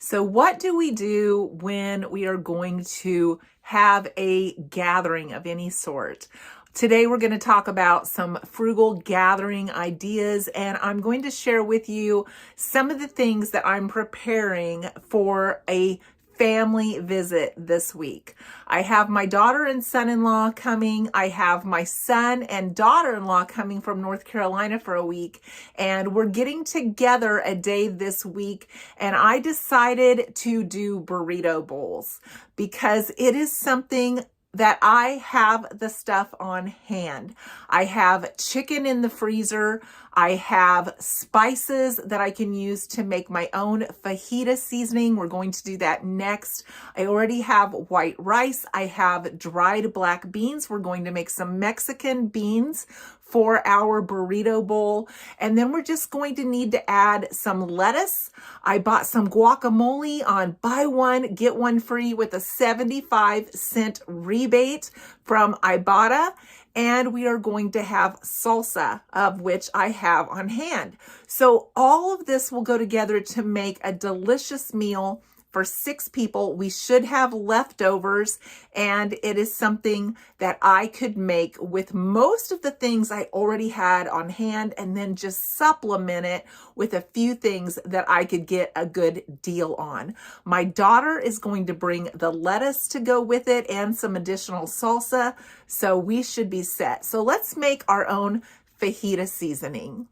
So what do we do when we are going to have a gathering of any sort? Today we're going to talk about some frugal gathering ideas, and I'm going to share with you some of the things that I'm preparing for a family visit this week. I have my daughter and son-in-law coming. I have my son and daughter-in-law coming from North Carolina for a week, and we're getting together a day this week, and I decided to do burrito bowls because it is something that I have the stuff on hand. I have chicken in the freezer. I have spices that I can use to make my own fajita seasoning. We're going to do that next. I already have white rice. I have dried black beans. We're going to make some Mexican beans for our burrito bowl. And then we're just going to need to add some lettuce. I bought some guacamole on buy one, get one free with a 75-cent rebate from Ibotta. And we are going to have salsa, of which I have on hand. So all of this will go together to make a delicious meal for 6 people. We should have leftovers, and it is something that I could make with most of the things I already had on hand, and then just supplement it with a few things that I could get a good deal on. My daughter is going to bring the lettuce to go with it and some additional salsa, so we should be set. So let's make our own fajita seasoning.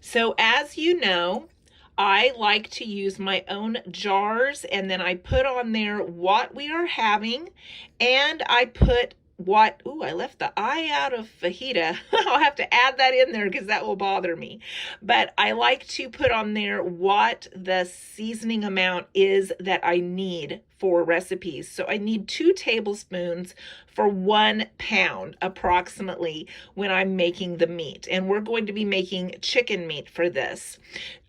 So as you know, I like to use my own jars, and then I put on there what we are having, and I put I left the I out of fajita. I'll have to add that in there because that will bother me. But I like to put on there what the seasoning amount is that I need for recipes. So I need 2 tablespoons for 1 pound approximately when I'm making the meat. And we're going to be making chicken meat for this.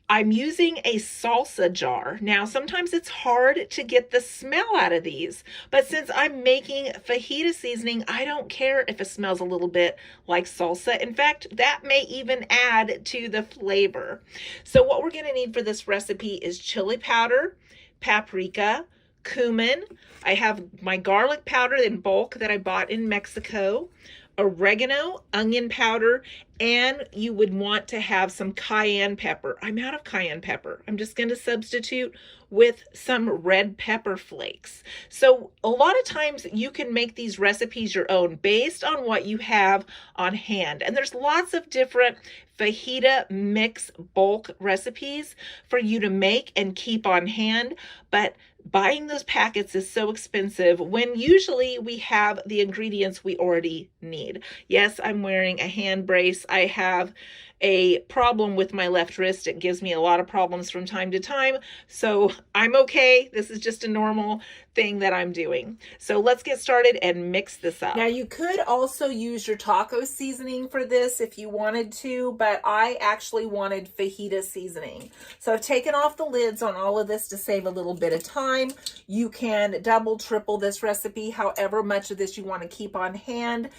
I'm using a salsa jar. Now, sometimes it's hard to get the smell out of these, but since I'm making fajita seasoning, I don't care if it smells a little bit like salsa. In fact, that may even add to the flavor. So what we're going to need for this recipe is chili powder, paprika, cumin. I have my garlic powder in bulk that I bought in Mexico, oregano, onion powder, and you would want to have some cayenne pepper. I'm out of cayenne pepper. I'm just going to substitute with some red pepper flakes. So a lot of times you can make these recipes your own based on what you have on hand. And there's lots of different fajita mix bulk recipes for you to make and keep on hand, but buying those packets is so expensive when usually we have the ingredients we already need. Yes, I'm wearing a hand brace. I have a problem with my left wrist. It gives me a lot of problems from time to time. So I'm okay. This is just a normal thing that I'm doing. So let's get started and mix this up. Now you could also use your taco seasoning for this if you wanted to, but I actually wanted fajita seasoning. So I've taken off the lids on all of this to save a little bit of time. You can double, triple this recipe, however much of this you want to keep on hand.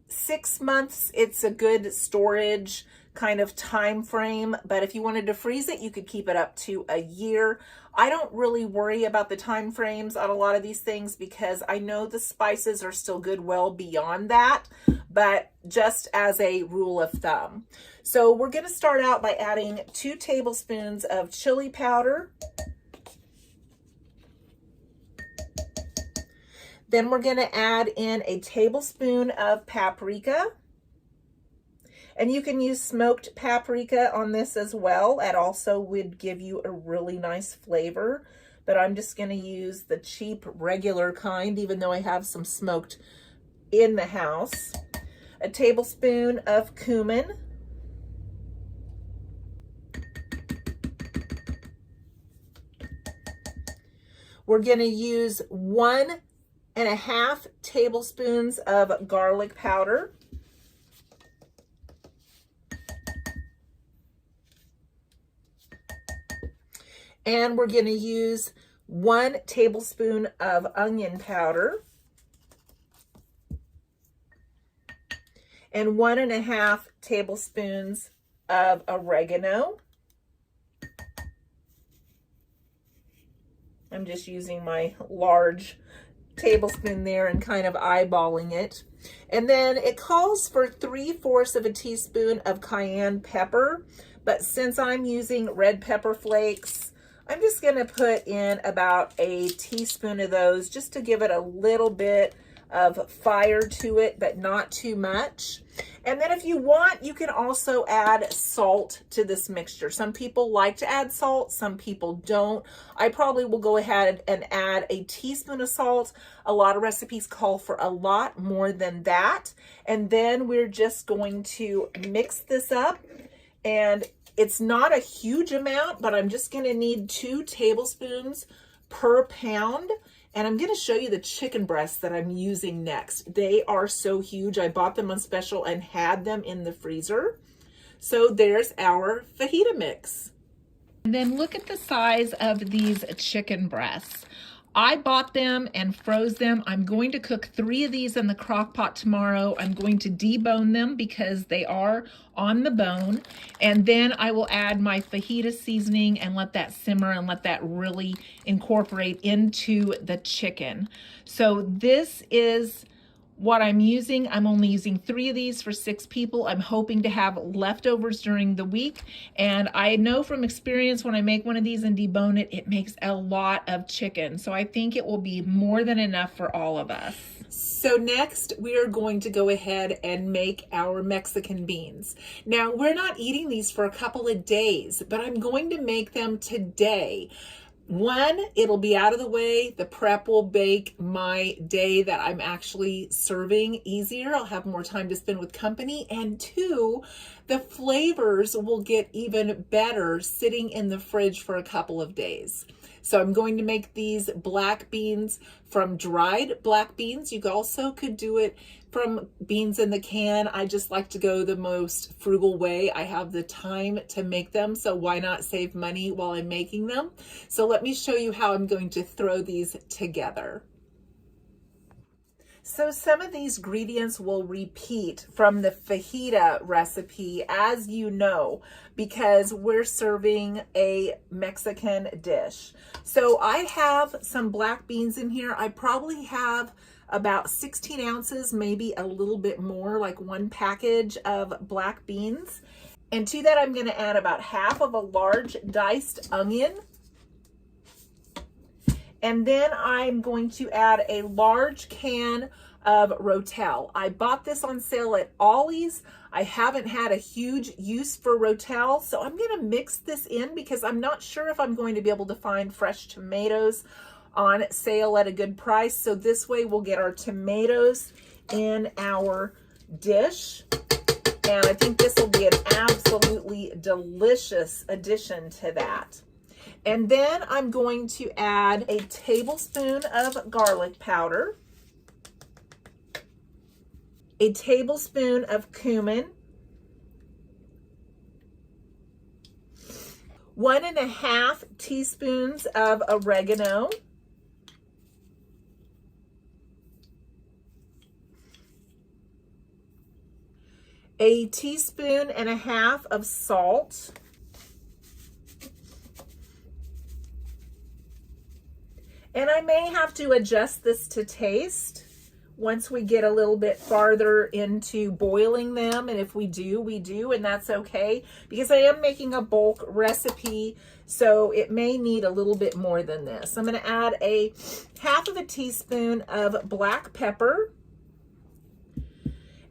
6 months, it's a good storage kind of time frame, but if you wanted to freeze it, you could keep it up to a year. I don't really worry about the time frames on a lot of these things because I know the spices are still good well beyond that, but just as a rule of thumb. So we're going to start out by adding 2 tablespoons of chili powder. Then we're going to add in a tablespoon of paprika. And you can use smoked paprika on this as well. That also would give you a really nice flavor. But I'm just going to use the cheap regular kind, even though I have some smoked in the house. A tablespoon of cumin. We're going to use 1.5 tablespoons of garlic powder. And we're going to use 1 tablespoon of onion powder and 1.5 tablespoons of oregano. I'm just using my large tablespoon there and kind of eyeballing it. And then it calls for 3/4 of a teaspoon of cayenne pepper, but since I'm using red pepper flakes, I'm just gonna put in about a teaspoon of those just to give it a little bit of fire to it, but not too much. And then if you want, you can also add salt to this mixture. Some people like to add salt, some people don't. I probably will go ahead and add a teaspoon of salt. A lot of recipes call for a lot more than that. And then we're just going to mix this up, and it's not a huge amount, but I'm just gonna need 2 tablespoons per pound. And I'm going to show you the chicken breasts that I'm using next. They are so huge. I bought them on special and had them in the freezer. So there's our fajita mix. And then look at the size of these chicken breasts. I bought them and froze them. I'm going to cook 3 of these in the crock pot tomorrow. I'm going to debone them because they are on the bone. And then I will add my fajita seasoning and let that simmer and let that really incorporate into the chicken. So this is what I'm using. I'm only using 3 of these for 6 people. I'm hoping to have leftovers during the week. And I know from experience when I make one of these and debone it, it makes a lot of chicken. So I think it will be more than enough for all of us. So next we are going to go ahead and make our Mexican beans. Now we're not eating these for a couple of days, but I'm going to make them today. 1, it'll be out of the way. The prep will make my day that I'm actually serving easier. I'll have more time to spend with company. And 2, the flavors will get even better sitting in the fridge for a couple of days. So I'm going to make these black beans from dried black beans. You also could do it from beans in the can. I just like to go the most frugal way. I have the time to make them, so why not save money while I'm making them? So let me show you how I'm going to throw these together. So some of these ingredients will repeat from the fajita recipe, as you know, because we're serving a Mexican dish. So I have some black beans in here. I probably have about 16 ounces, maybe a little bit more, like 1 package of black beans. And to that, I'm gonna add about half of a large diced onion. And then I'm going to add a large can of Rotel. I bought this on sale at Ollie's. I haven't had a huge use for Rotel, so I'm gonna mix this in because I'm not sure if I'm going to be able to find fresh tomatoes on sale at a good price. So this way we'll get our tomatoes in our dish. And I think this will be an absolutely delicious addition to that. And then I'm going to add a tablespoon of garlic powder, a tablespoon of cumin, 1.5 teaspoons of oregano, a teaspoon and a half of salt, and I may have to adjust this to taste once we get a little bit farther into boiling them. And if we do, we do, and that's okay, because I am making a bulk recipe, so it may need a little bit more than this. I'm gonna add a half of a teaspoon of black pepper,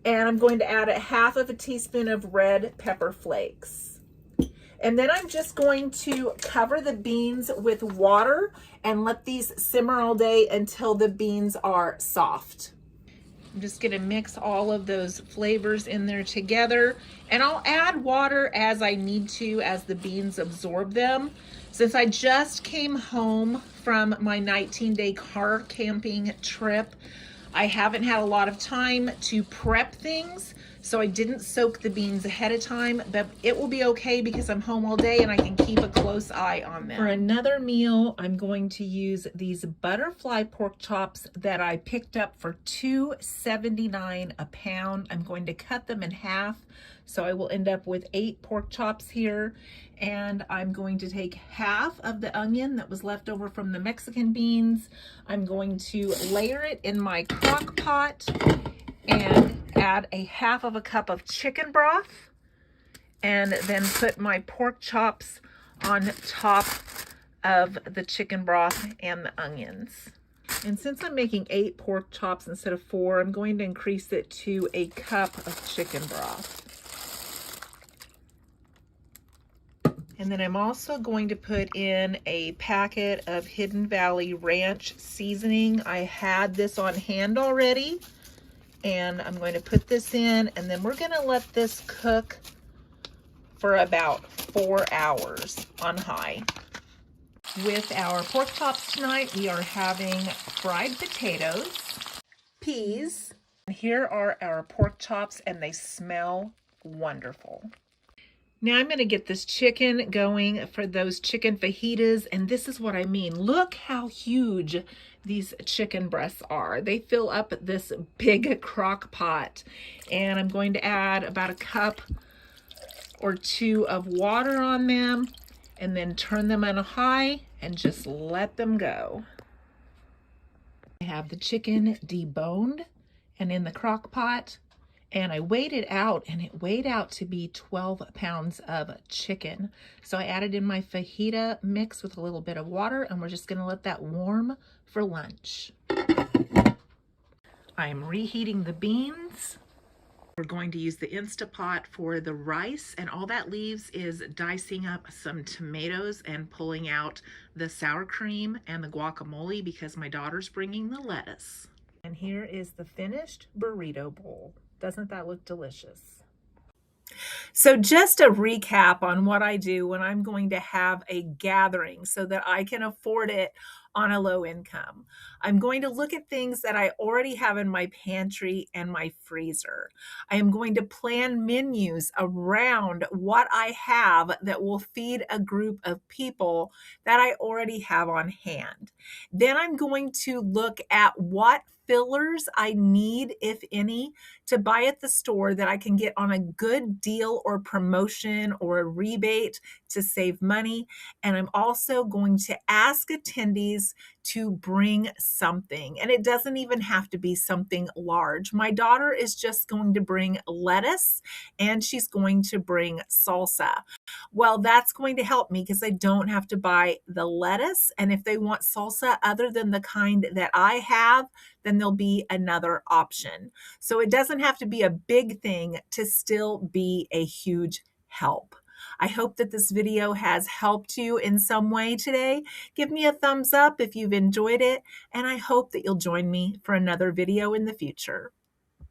and I'm going to add a half of a teaspoon of red pepper flakes. And then I'm just going to cover the beans with water and let these simmer all day until the beans are soft. I'm just gonna mix all of those flavors in there together, and I'll add water as I need to as the beans absorb them. Since I just came home from my 19-day car camping trip, I haven't had a lot of time to prep things, So I didn't soak the beans ahead of time, but it will be okay because I'm home all day and I can keep a close eye on them. For another meal, I'm going to use these butterfly pork chops that I picked up for $2.79 a pound. I'm going to cut them in half, so I will end up with 8 pork chops here. And I'm going to take half of the onion that was left over from the Mexican beans. I'm going to layer it in my crock pot and add a half of a cup of chicken broth, and then put my pork chops on top of the chicken broth and the onions. And since I'm making 8 pork chops instead of 4, I'm going to increase it to a cup of chicken broth. And then I'm also going to put in a packet of Hidden Valley Ranch seasoning. I had this on hand already. And I'm going to put this in, and then we're going to let this cook for about 4 hours on high. With our pork chops tonight, we are having fried potatoes, peas, and here are our pork chops, and they smell wonderful. Now I'm going to get this chicken going for those chicken fajitas, and this is what I mean. Look how huge these chicken breasts are. They fill up this big crock pot, and I'm going to add about a cup or 2 of water on them, and then turn them on a high and just let them go. I have the chicken deboned and in the crock pot. And I weighed it out, and it weighed out to be 12 pounds of chicken. So I added in my fajita mix with a little bit of water, and we're just gonna let that warm for lunch. I'm reheating the beans. We're going to use the Instapot for the rice, and all that leaves is dicing up some tomatoes and pulling out the sour cream and the guacamole because my daughter's bringing the lettuce. And here is the finished burrito bowl. Doesn't that look delicious? So just a recap on what I do when I'm going to have a gathering so that I can afford it on a low income. I'm going to look at things that I already have in my pantry and my freezer. I am going to plan menus around what I have that will feed a group of people that I already have on hand. Then I'm going to look at what fillers I need, if any, to buy at the store that I can get on a good deal or promotion or a rebate to save money. And I'm also going to ask attendees to bring something. And it doesn't even have to be something large. My daughter is just going to bring lettuce, and she's going to bring salsa. Well, that's going to help me because I don't have to buy the lettuce. And if they want salsa other than the kind that I have, then there'll be another option. So it doesn't have to be a big thing to still be a huge help. I hope that this video has helped you in some way today. Give me a thumbs up if you've enjoyed it, and I hope that you'll join me for another video in the future.